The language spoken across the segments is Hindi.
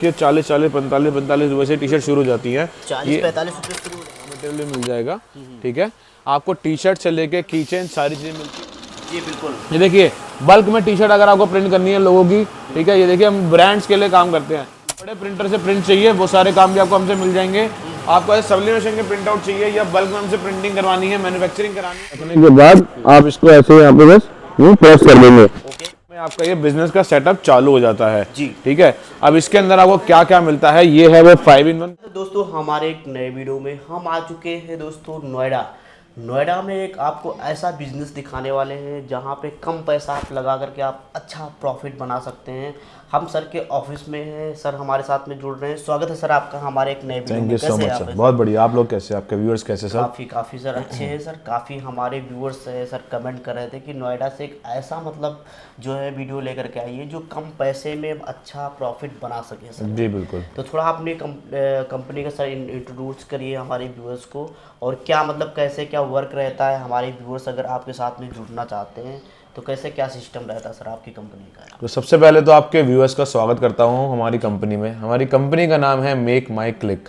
कि 40-45 रुपए से टी शर्ट शुरू हो जाती है। 40-45 रुपए शुरू मटेरियल मिल जाएगा, ठीक है। आपको टी शर्ट से लेके की चेन सारी चीजें मिलती है। जी बिल्कुल। ये देखिए बल्क में टी शर्ट अगर आपको प्रिंट करनी है लोगों की, ठीक है, ये देखिए हम ब्रांड्स के लिए काम करते हैं। बड़े प्रिंटर से प्रिंट चाहिए वो सारे काम भी आपको हमसे मिल जाएंगे। आपको ऐसे सब्लिमेशन के प्रिंट आउट चाहिए या बल्क में हमसे प्रिंटिंग करवानी है, मैन्युफैक्चरिंग करानी है, रखने के बाद आप इसको ऐसे यहाँ पे बस प्रेस कर देंगे, आपका ये बिजनेस का सेटअप चालू हो जाता है जी, ठीक है। अब इसके अंदर आपको क्या क्या मिलता है, ये है वो 5-in-1। दोस्तों हमारे एक नए वीडियो में हम आ चुके हैं दोस्तों नोएडा में एक आपको ऐसा बिजनेस दिखाने वाले हैं जहां पे कम पैसा आप लगा करके आप अच्छा प्रॉफिट बना सकते हैं। हम सर के ऑफिस में हैं, सर हमारे साथ में जुड़ रहे हैं। स्वागत है सर आपका हमारे एक नए वीडियो में। कैसे हैं आप? बहुत बढ़िया। आप लोग कैसे, आपके व्यूअर्स कैसे सर? काफ़ी सर अच्छे हैं सर। काफ़ी हमारे व्यूअर्स है सर कमेंट कर रहे थे कि नोएडा से एक ऐसा मतलब जो है वीडियो लेकर के आइए जो कम पैसे में अच्छा प्रॉफिट बना सके सर। जी बिल्कुल। तो थोड़ा अपनी कंपनी का सर इंट्रोड्यूस करिए हमारे व्यूअर्स को, और क्या मतलब कैसे क्या वर्क रहता है। हमारे व्यूअर्स अगर आपके साथ में जुड़ना चाहते हैं तो कैसे क्या सिस्टम रहता है सर आपकी कंपनी का? तो सबसे पहले तो आपके व्यूअर्स का स्वागत करता हूं हमारी कंपनी में। हमारी कंपनी का नाम है मेक माई क्लिक।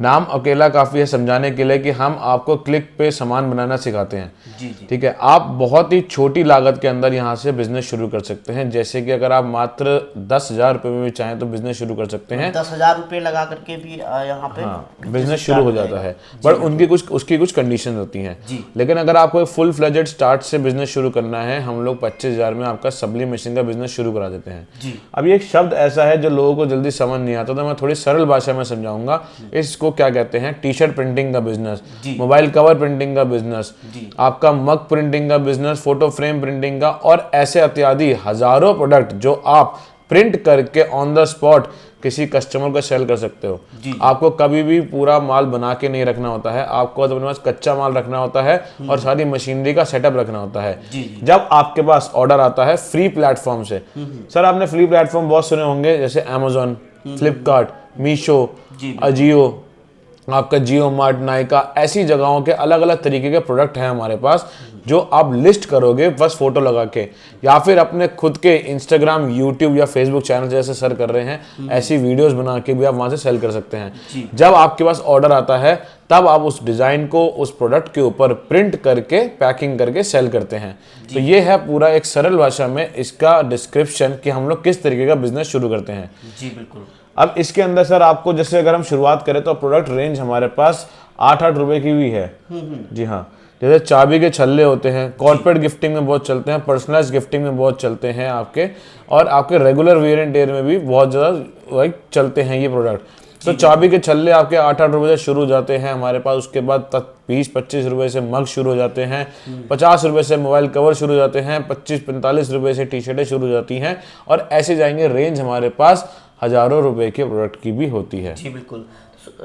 नाम अकेला काफ़ी है समझाने के लिए कि हम आपको क्लिक पे सामान बनाना सिखाते हैं। जी। ठीक है, आप बहुत ही छोटी लागत के अंदर यहाँ से बिजनेस शुरू कर सकते हैं। जैसे कि अगर आप मात्र 10,000 रुपये में भी चाहें तो बिजनेस शुरू कर सकते हैं। 10,000 रुपये लगा करके भी यहाँ पे बिजनेस शुरू हो जाता है, बट उसकी कुछ कंडीशन होती हैं। लेकिन अगर आपको फुल फ्लेजेड स्टार्ट से बिजनेस शुरू करना है, हम लोग 25,000 में आपका सब्लिमेशन का बिजनेस शुरू करा देते हैं। अब ये एक शब्द ऐसा है जो लोगों को जल्दी समझ नहीं आता, तो मैं थोड़ी सरल भाषा में समझाऊंगा। इसको क्या कहते हैं? टी शर्ट प्रिंटिंग का बिजनेस, मोबाइल कवर प्रिंटिंग का बिजनेस, आपका मग प्रिंटिंग का बिजनेस, फोटो फ्रेम प्रिंटिंग का, और ऐसे इत्यादि हजारों प्रोडक्ट जो आप प्रिंट करके ऑन द स्पॉट किसी कस्टमर को सेल कर सकते हो। आपको कभी भी पूरा माल बना के नहीं रखना होता है, आपको अपने पास कच्चा माल रखना होता है और सारी मशीनरी का सेटअप रखना होता है। जब आपके पास ऑर्डर आता है फ्री प्लेटफॉर्म से, सर आपने फ्री प्लेटफॉर्म बहुत सुने होंगे, जैसे अमेजोन, फ्लिपकार्ट, मीशो, अजियो, आपका जियो मार्ट, नायका, ऐसी जगहों के अलग अलग तरीके के प्रोडक्ट हैं हमारे पास जो आप लिस्ट करोगे बस फोटो लगा के, या फिर अपने खुद के इंस्टाग्राम, यूट्यूब या फेसबुक चैनल जैसे सर कर रहे हैं, ऐसी वीडियोस बना के भी आप वहां से सेल कर सकते हैं। जब आपके पास ऑर्डर आता है तब आप उस डिजाइन को उस प्रोडक्ट के ऊपर प्रिंट करके पैकिंग करके सेल करते हैं। तो ये है पूरा एक सरल भाषा में इसका डिस्क्रिप्शन कि हम लोग किस तरीके का बिजनेस शुरू करते हैं। जी बिल्कुल। अब इसके अंदर सर आपको जैसे अगर हम शुरुआत करें तो प्रोडक्ट रेंज हमारे पास 8-8 रुपए की भी है। जी हाँ, जैसे चाबी के छल्ले होते हैं, कॉर्पोरेट गिफ्टिंग में बहुत चलते हैं, पर्सनलाइज गिफ्टिंग में बहुत चलते हैं आपके, और आपके रेगुलर वेयर एंड टेयर में भी बहुत ज़्यादा चलते हैं ये प्रोडक्ट। तो चाबी के छल्ले आपके 8-8 रुपए से शुरू हो जाते हैं हमारे पास। उसके बाद 20-25 रुपए से मग शुरू हो जाते हैं, 50 रुपए से मोबाइल कवर शुरू हो जाते हैं, 25-45 रुपए से टी शर्टें शुरू हो जाती हैं, और ऐसे जाएंगे। रेंज हमारे पास हजारों रुपए के प्रोडक्ट की भी होती है। जी बिल्कुल।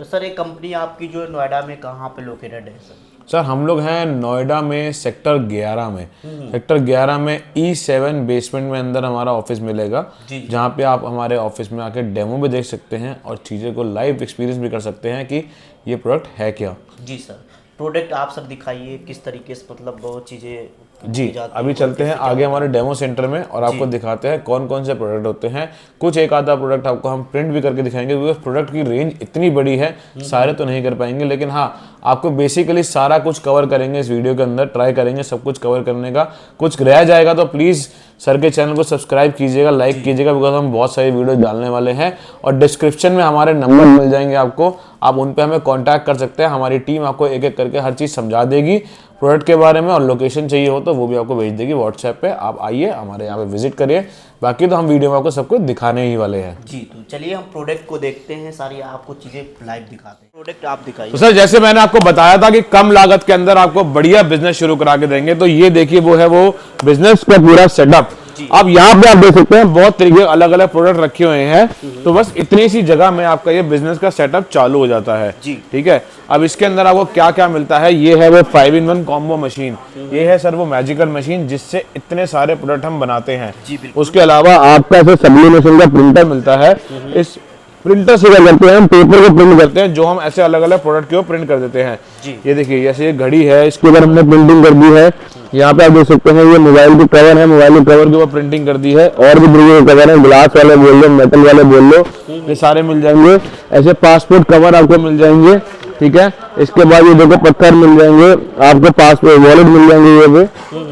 सर एक कंपनी आपकी जो नोएडा में कहाँ पे लोकेटेड है सर? सर हम लोग हैं नोएडा में सेक्टर 11 में। सेक्टर 11 में E7 बेसमेंट में अंदर हमारा ऑफिस मिलेगा, जहाँ पे आप हमारे ऑफिस में आके डेमो भी देख सकते हैं और चीज़ें को लाइव एक्सपीरियंस भी कर सकते हैं कि ये प्रोडक्ट है क्या। जी सर, प्रोडक्ट आप सब दिखाइए किस तरीके से मतलब बहुत चीज़ें। जी अभी चलते हैं आगे हमारे डेमो सेंटर में और आपको दिखाते हैं कौन कौन से प्रोडक्ट होते हैं। कुछ एक आधा प्रोडक्ट आपको हम प्रिंट भी करके दिखाएंगे, क्योंकि प्रोडक्ट की रेंज इतनी बड़ी है सारे तो नहीं कर पाएंगे, लेकिन हाँ आपको बेसिकली सारा कुछ कवर करेंगे इस वीडियो के अंदर, ट्राई करेंगे सब कुछ कवर करने का। कुछ रह जाएगा तो प्लीज़ सर के चैनल को सब्सक्राइब कीजिएगा, लाइक कीजिएगा, बिकॉज हम बहुत सारी वीडियो डालने वाले हैं। और डिस्क्रिप्शन में हमारे नंबर मिल जाएंगे आपको, आप उन पे हमें कांटेक्ट कर सकते हैं। हमारी टीम आपको एक एक करके हर चीज़ समझा देगी प्रोडक्ट के बारे में, और लोकेशन चाहिए हो तो वो भी आपको भेज देगी व्हाट्सएप पे। आप आइए हमारे यहाँ पे विजिट करिए, बाकी तो हम वीडियो में आपको सब कुछ दिखाने ही वाले हैं। जी तो चलिए हम प्रोडक्ट को देखते हैं, सारी आपको चीज़ें लाइव दिखाते हैं। प्रोडक्ट आप दिखाइए। तो सर जैसे मैंने आपको बताया था कि कम लागत के अंदर आपको बढ़िया बिजनेस शुरू करा के देंगे, तो ये देखिए वो है वो बिजनेस का पूरा सेटअप। अब यहाँ पे आप देख सकते हैं बहुत तरीके के अलग अलग प्रोडक्ट रखे हुए हैं, तो बस इतनी सी जगह में आपका ये बिजनेस का सेटअप चालू हो जाता है। ठीक है, अब इसके अंदर आपको क्या क्या मिलता है, ये है वो 5-in-1 कॉम्बो मशीन। ये है सर वो मैजिकल मशीन जिससे इतने सारे प्रोडक्ट हम बनाते हैं। उसके अलावा आपका ऐसे सब्लिमेशन का प्रिंटर मिलता है। इस प्रिंटर से क्या करते हैं, हम पेपर को प्रिंट करते हैं, जो हम ऐसे अलग अलग प्रोडक्ट के ऊपर प्रिंट कर देते हैं। ये देखिए जैसे ये घड़ी है, इसके ऊपर हमने प्रिंटिंग कर दी है। यहाँ पे आप देख सकते हैं ये मोबाइल की कवर है, मोबाइल की कवर के ऊपर प्रिंटिंग कर दी है। और भी तरीके के कवर है, ग्लास वाले बोल लो, मेटल वाले बोल लो, ये सारे मिल जाएंगे। ऐसे पासपोर्ट कवर आपको मिल जाएंगे, ठीक है। इसके बाद ये देखो पत्थर मिल जाएंगे आपको, पासपोर्ट वॉलेट मिल जाएंगे ये भी,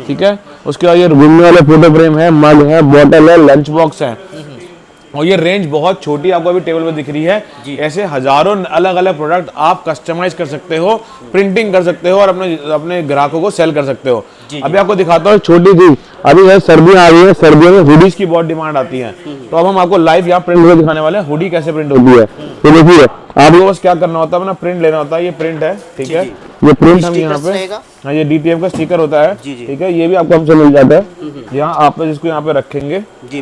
ठीक है। उसके बाद ये घूमने वाले फोटो फ्रेम है, मग है, बॉटल है, लंच बॉक्स है। और ये रेंज बहुत छोटी आपको अभी टेबल पे दिख रही है। ऐसे हजारों अलग अलग प्रोडक्ट आप कस्टमाइज कर सकते हो, प्रिंटिंग कर सकते हो और अपने ग्राहकों को सेल कर सकते हो। अभी आपको दिखाता हूँ छोटी सी, अभी है सर्दियाँ आ रही है, सर्दियों में हुडीज की बहुत डिमांड आती है, तो अब हम आपको लाइव यहाँ प्रिंट करके दिखाने वाले हैं हुडी कैसे प्रिंट होती है। तो देखिए आपको बस क्या करना होता है, अपना प्रिंट लेना होता है। ये प्रिंट है, ठीक है। ये प्रिंट हम यहाँ पे, हाँ ये DTF का स्टिकर होता है, ठीक है। ये भी आपको हमसे मिल जाता है। यहाँ आप इसको यहाँ पे रखेंगे,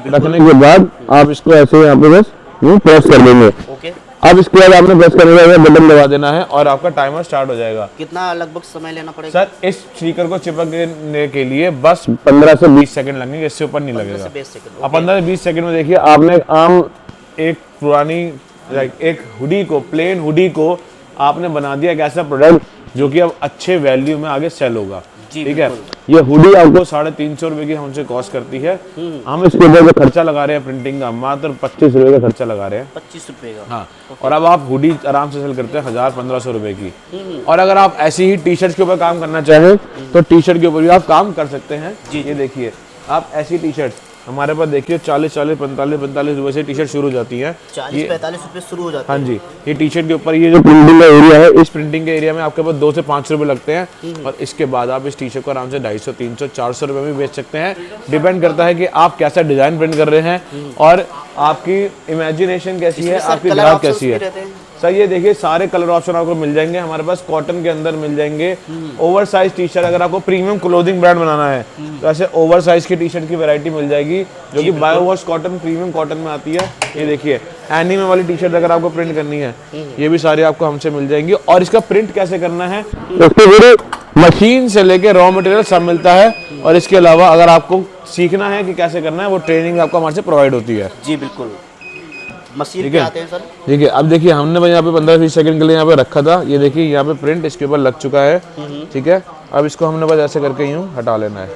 रखने के बाद आप इसको ऐसे यहाँ पे बस प्रेस कर देंगे। अब इसके बाद आपने प्रेस करने के बाद बटन दबा देना है और आपका टाइमर स्टार्ट हो जाएगा। कितना लगभग समय लेना पड़ेगा सर? इस स्टिकर को चिपकने के लिए बस 15 से 20 सेकंड लगेंगे, इससे ऊपर नहीं लगेगा। अब 15 से 20 सेकंड में देखिए आपने आम एक पुरानी एक हुडी को, प्लेन हुडी को आपने बना दिया एक ऐसा प्रोडक्ट जो कि अब अच्छे वैल्यू में आगे सेल होगा, ठीक है। ये हुडी आपको 350 रुपए की हमसे कॉस्ट करती है। हम इसके ऊपर जो खर्चा लगा रहे हैं प्रिंटिंग का, मात्र 25 रुपए का खर्चा लगा रहे हैं। 25 रुपए का, हाँ। और अब आप हुडी आराम से सेल करते हैं 1000-1500 रुपए की। और अगर आप ऐसी ही टी शर्ट के ऊपर काम करना चाहें तो टी शर्ट के ऊपर भी आप काम कर सकते हैं। ये देखिए आप ऐसी टी शर्ट हमारे पास देखिए 45 रुपए से टी शर्ट शुरू हो जाती है। 40-45 रुपए शुरू हो जाती है। हाँ जी, ये टी शर्ट के ऊपर ये जो प्रिंटिंग का एरिया है, इस प्रिंटिंग के एरिया में आपके पास 2 से 5 रुपए लगते हैं। और इसके बाद आप इस टी शर्ट को आराम से 250, 300, 400 रुपए में बेच सकते हैं। डिपेंड करता है कि आप कैसा डिजाइन प्रिंट कर रहे हैं और आपकी इमेजिनेशन कैसी है, आपकी ग्राहक कैसी है। सर ये देखिए सारे कलर ऑप्शन आपको मिल जाएंगे हमारे पास। कॉटन के अंदर मिल जाएंगे ओवर साइज टी शर्ट, अगर आपको प्रीमियम क्लोथिंग ब्रांड बनाना है तो ऐसे ओवर साइज की टी शर्ट की वैरायटी मिल जाएगी जो कि bio wash cotton, premium cotton में आती है। ये देखिए एनीमे वाली टी शर्ट अगर आपको प्रिंट करनी है, ये भी सारी आपको हमसे मिल जाएंगी। और इसका प्रिंट कैसे करना है, उसके पूरे मशीन से लेके रॉ मटेरियल सब मिलता है। और इसके अलावा अगर आपको सीखना है कि कैसे करना है, वो ट्रेनिंग आपको हमारे से प्रोवाइड होती है। जी बिल्कुल। मशीन पे आते हैं सर। देखिए अब देखिए हमने यहाँ पे 15-20 सेकंड के लिए यहाँ पे रखा था। ये देखिए यहाँ पे प्रिंट इसके ऊपर लग चुका है, ठीक है। अब इसको हमने बस ऐसे करके यूँ हटा लेना है।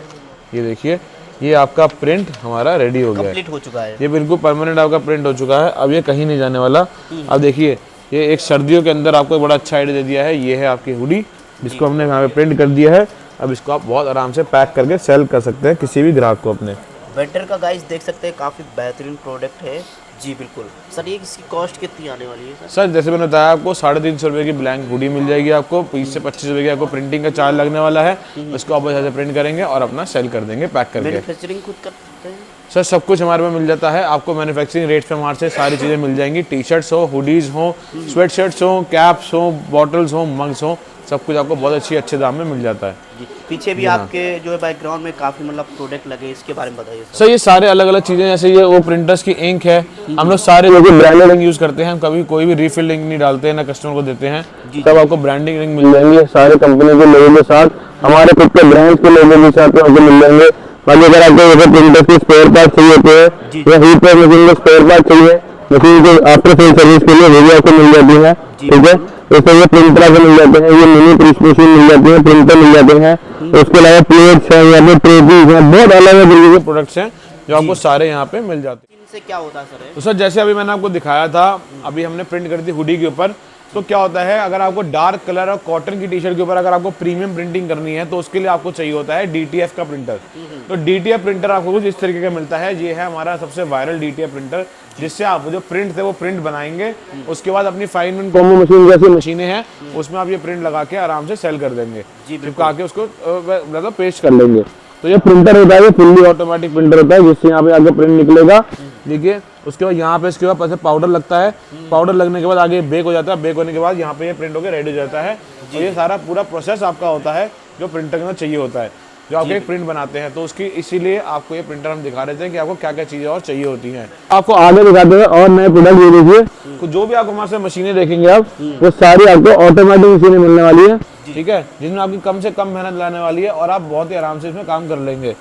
ये देखिए ये आपका प्रिंट हमारा रेडी हो गया है, कंप्लीट हो चुका है। ये बिल्कुल परमानेंट आपका प्रिंट हो चुका है। अब ये कहीं नहीं जाने वाला। अब देखिए ये एक सर्दियों के अंदर आपको बड़ा अच्छा आइडिया दे दिया है। ये है आपकी हुडी जिसको हमने यहाँ पे प्रिंट कर दिया है। अब इसको आप बहुत आराम से पैक करके सेल कर सकते हैं किसी भी ग्राहक को अपने। विंटर का गाइस देख सकते हैं, काफ़ी बेहतरीन प्रोडक्ट है। जी बिल्कुल सर। ये इसकी कॉस्ट कितनी आने वाली है सर? जैसे मैंने बताया आपको 350 रुपये की ब्लैंक हुडी मिल जाएगी आपको। 20 से 25 रुपये की आपको प्रिंटिंग का चार्ज लगने वाला है। उसको आप ऐसे प्रिंट करेंगे और अपना सेल कर देंगे पैक करके। मैन्युफैक्चरिंग खुद करते हैं सर? सब कुछ हमारे में मिल जाता है आपको। मैन्युफैक्चरिंग रेट पे हमारे से सारी चीज़ें मिल जाएंगी। टी शर्ट्स हो, हुडीज़ हो, स्वेट शर्ट्स हो, कैप्स हो, बॉटल्स हो, मग्स हो, सब कुछ आपको बहुत अच्छे दाम में मिल जाता है। पीछे भी आपके जो है बैकग्राउंड में काफ़ी मतलब प्रोडक्ट लगे, इसके बारे में बताइए सर। ये सारे अलग अलग चीज़ें, जैसे ये वो प्रिंटर्स की इंक है, हम लोग सारे लोग ब्रांडेड इंक यूज़ करते हैं। हम कभी कोई भी रिफिल इंक नहीं डालते हैं, ना कस्टमर को देते हैं। तब आपको ब्रांडिंग इंक मिल जाएंगे सारे कंपनी के लोगों के साथ, हमारे खुद के ब्रांड के लोगों के साथ आपको मिल जाएंगे। बाकी अगर आपको प्रिंटर्स के स्पेयर पार्ट चाहिए होते हैं या हीट प्रेस मशीन के स्पेयर पार्ट चाहिए, मशीन के आफ्टर सेल सर्विस के लिए वो भी आपको मिल जाती है, ठीक है। इसमें ये प्रिंटर आपको मिल जाते हैं, ये मिनी प्रेस मशीन मिल जाती है, प्रिंटर मिल जाते हैं। उसके अलावा प्लेट्स हैं, यहाँ पे ट्रेडीज हैं, बहुत अलग अलग तरीके के प्रोडक्ट्स हैं जो आपको सारे यहाँ पे मिल जाते हैं। इनसे क्या होता है सर? तो सर जैसे अभी मैंने आपको दिखाया था, अभी हमने प्रिंट कर दी हुडी के ऊपर, तो क्या होता है अगर आपको डार्क कलर और कॉटन की टी शर्ट के ऊपर अगर आपको प्रीमियम प्रिंटिंग करनी है तो उसके लिए आपको चाहिए होता है DTF का प्रिंटर। तो DTF प्रिंटर आपको कुछ इस तरीके का मिलता है। ये है हमारा सबसे वायरल DTF प्रिंटर, जिससे आप जो प्रिंट थे वो प्रिंट बनाएंगे। उसके बाद अपनी फाइन एंड कॉम्बो मशीन जैसी मशीनें हैं उसमें आप ये प्रिंट लगा के आराम से सेल कर देंगे, चिपका के उसको मतलब पेस्ट कर लेंगे। तो ये प्रिंटर होता है, ये फुल्ली ऑटोमेटिक प्रिंटर होता है जिससे यहाँ पे आगे प्रिंट निकलेगा। देखिए उसके बाद यहाँ पे इसके बाद ऐसे पाउडर लगता है, पाउडर लगने के बाद आगे बेक हो जाता है, बेक होने के बाद यहाँ पे ये प्रिंट होकर रेडी हो जाता है। तो ये सारा पूरा प्रोसेस आपका होता है जो प्रिंटर के अंदर चाहिए होता है, जो आपके एक प्रिंट बनाते हैं। तो उसकी इसीलिए आपको ये प्रिंटर हम दिखा रहे थे कि आपको क्या क्या चीज़ें और चाहिए होती हैं। आपको आगे दिखाते हैं और नए प्रोडक्ट ये देखिए, जो भी आपको हमारे से मशीनें देखेंगे आप, वो सारी आपको ऑटोमेटिक मशीनें मिलने वाली है, ठीक है, जिसमें आपकी कम से कम मेहनत लाने वाली है और आप बहुत ही आराम से इसमें काम कर लेंगे,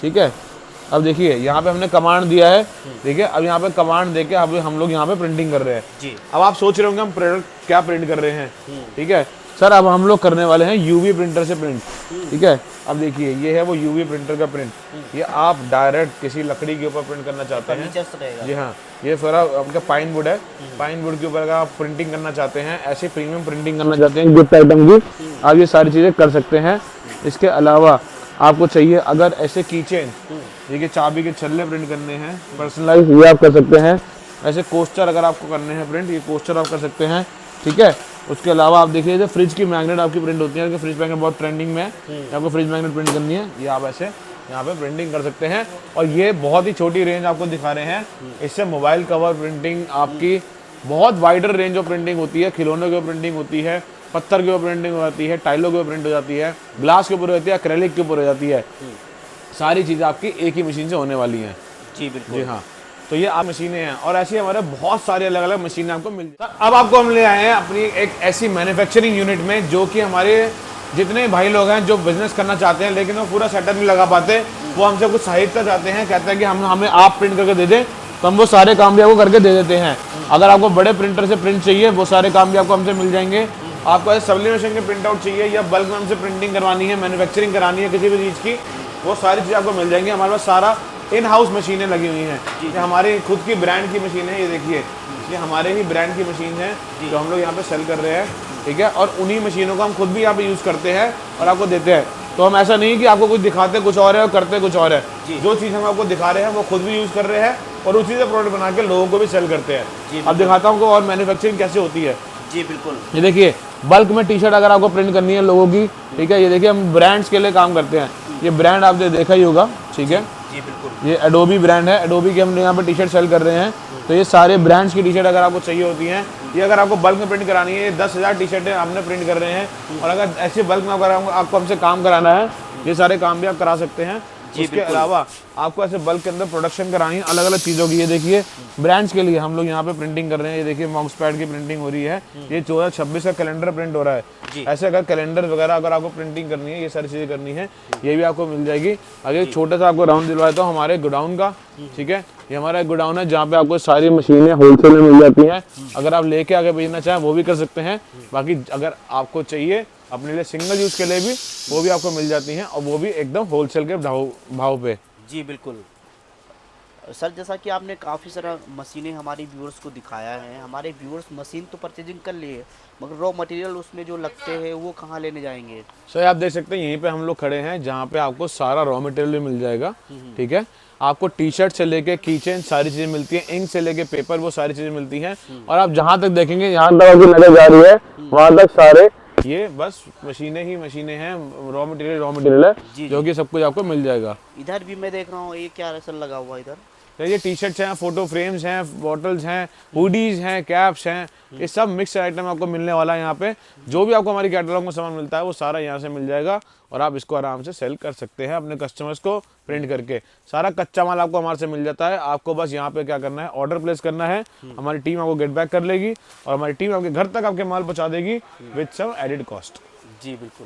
ठीक है। अब देखिए यहाँ पे हमने कमांड दिया है, देखिए अब यहाँ पे कमांड देके अब हम लोग यहाँ पे प्रिंटिंग कर रहे हैं। अब आप सोच रहे होंगे हम प्रोडक्ट क्या प्रिंट कर रहे हैं, ठीक है। सर अब हम लोग करने वाले हैं यूवी प्रिंटर से प्रिंट, ठीक है। अब देखिए ये है वो यूवी प्रिंटर का प्रिंट, ये आप डायरेक्ट किसी लकड़ी के ऊपर प्रिंट करना चाहते हैं। जी हाँ, ये सारा आपका पाइन वुड है, पाइन वुड के ऊपर अगर आप प्रिंटिंग करना चाहते हैं, ऐसी प्रीमियम प्रिंटिंग करना चाहते हैं गिफ्ट आइटम की, आप ये सारी चीज़ें कर सकते हैं। इसके अलावा आपको चाहिए अगर ऐसे कीचेन, देखिए चाबी के छल्ले प्रिंट करने हैं पर्सनलाइज, ये आप कर सकते हैं। ऐसे कोस्टर अगर आपको करने हैं प्रिंट, ये कोस्टर आप कर सकते हैं, ठीक है। उसके अलावा आप देखिए जैसे फ्रिज की मैग्नेट आपकी प्रिंट होती है, फ्रिज मैग्नेट बहुत ट्रेंडिंग में है, आपको फ्रिज मैग्नेट प्रिंट करनी है, ये आप ऐसे यहाँ पे प्रिंटिंग कर सकते हैं। और ये बहुत ही छोटी रेंज आपको दिखा रहे हैं, इससे मोबाइल कवर प्रिंटिंग आपकी बहुत वाइडर रेंज ऑफ प्रिंटिंग होती है, खिलौनों की प्रिंटिंग होती है, पत्थर के ऊपर प्रिंटिंग हो जाती है, टाइलों के ऊपर प्रिंट हो जाती है, ग्लास के ऊपर होती है, एक्रेलिक के ऊपर हो जाती है। सारी चीज़ें आपकी एक ही मशीन से होने वाली हैं। जी बिल्कुल। जी हाँ, तो ये आप मशीनें हैं और ऐसी हमारे बहुत सारी अलग अलग मशीनें आपको मिल जाए। अब आपको हम ले आए हैं अपनी एक ऐसी मैन्युफैक्चरिंग यूनिट में, जो कि हमारे जितने भाई लोग हैं जो बिजनेस करना चाहते हैं लेकिन वो पूरा सेटअप नहीं लगा पाते, वो हमसे कुछ साहित्य चाहते हैं, कहते हैं कि हमें आप प्रिंट करके दे दें, तो हम वो सारे काम भी आपको करके दे देते हैं। अगर आपको बड़े प्रिंटर से प्रिंट चाहिए, वो सारे काम भी आपको हमसे मिल जाएंगे। आपको ऐसे सब्लिमेशन के प्रिंट आउट चाहिए या बल्क में हमसे प्रिंटिंग करवानी है, मैन्युफैक्चरिंग करानी है किसी भी चीज़ की, वो सारी चीज़ें आपको मिल जाएंगी। हमारे पास सारा इन हाउस मशीनें लगी हुई हैं, ये हमारी खुद की ब्रांड की मशीन है, ये देखिए ये हमारे ही ब्रांड की मशीन है जो हम लोग यहाँ पे सेल कर रहे हैं, ठीक है। और उन्हीं मशीनों को हम खुद भी यहाँ पे यूज़ करते हैं और आपको देते हैं। तो हम ऐसा नहीं कि आपको कुछ दिखाते कुछ और है और करते कुछ और है, जो चीज़ हम आपको दिखा रहे हैं वो खुद भी यूज़ कर रहे हैं और उसी से प्रोडक्ट बना के लोगों को भी सेल करते हैं। अब दिखाता हूँ और मैन्युफैक्चरिंग कैसे होती है। जी बिल्कुल। ये देखिए बल्क में टी शर्ट अगर आपको प्रिंट करनी है लोगों की, ठीक है, ये देखिए हम ब्रांड्स के लिए काम करते हैं। ये ब्रांड आपने देखा ही होगा, ठीक है। जी बिल्कुल। ये एडोबी ब्रांड है, एडोबी के हम यहाँ पे टी शर्ट सेल कर रहे हैं। तो ये सारे ब्रांड्स की टी शर्ट अगर आपको चाहिए होती हैं, ये अगर आपको बल्क में प्रिंट करानी है, 10,000 टी शर्टें हमने प्रिंट कर रहे हैं। और अगर ऐसे बल्क में अगर आपको हमसे काम कराना है, ये सारे काम भी आप करा सकते हैं। इसके अलावा आपको ऐसे बल्क के अंदर प्रोडक्शन करानी है अलग अलग चीज़ों की, ये देखिए ब्रांड्स के लिए हम लोग यहाँ पे प्रिंटिंग कर रहे हैं। ये देखिए माउस पैड की प्रिंटिंग हो रही है, ये 14-26 का कैलेंडर प्रिंट हो रहा है। ऐसे अगर कैलेंडर वगैरह अगर आपको प्रिंटिंग करनी है, ये सारी चीज़ें करनी है, ये भी आपको मिल जाएगी। अगर एक छोटा सा आपको राउंड दिलवाता हूँ हमारे गोडाउन का, ठीक है। ये हमारा एक गोडाउन है जहाँ पे आपको सारी मशीनें होलसेल में मिल जाती हैं। अगर आप लेके आगे भेजना चाहें वो भी कर सकते हैं। बाकी अगर आपको चाहिए अपने लिए सिंगल यूज़ के लिए भी, वो भी आपको मिल जाती हैं और वो भी एकदम होलसेल के भाव पे। जी बिल्कुल सर, जैसा कि आपने काफ़ी सारा मशीनें हमारे व्यूअर्स को दिखाया है, हमारे व्यूअर्स मशीन तो परचेजिंग कर लिए, मगर रॉ मटेरियल उसमें जो लगते हैं वो कहाँ लेने जाएंगे? सर आप देख सकते हैं यहीं पे हम लोग खड़े हैं जहाँ पे आपको सारा रॉ मटेरियल भी मिल जाएगा, ठीक है। आपको टी शर्ट से लेके कीचेन सारी चीज़ें मिलती हैं, इंक से लेके पेपर वो सारी चीज़ें मिलती हैं। और आप जहाँ तक देखेंगे यहाँ तक आपकी नजर जा रही है वहाँ तक सारे ये बस मशीनें ही मशीनें हैं, रॉ मटेरियल है जो कि सब कुछ आपको मिल जाएगा। इधर भी मैं देख रहा हूँ ये क्या रसल लगा हुआ इधर? ये टी शर्ट्स हैं, फोटो फ्रेम्स हैं, बॉटल्स हैं, हुडीज हैं, कैप्स हैं, ये सब मिक्स आइटम आपको मिलने वाला है यहाँ पे। जो भी आपको हमारी कैटलॉग में सामान मिलता है वो सारा यहाँ से मिल जाएगा और आप इसको आराम से सेल कर सकते हैं अपने कस्टमर्स को प्रिंट करके। सारा कच्चा माल आपको हमारे से मिल जाता है। आपको बस यहाँ पे क्या करना है, ऑर्डर प्लेस करना है, हमारी टीम आपको गेट बैक कर लेगी और हमारी टीम आपके घर तक आपके माल पहुँचा देगी विद सम एडेड कॉस्ट। जी बिल्कुल।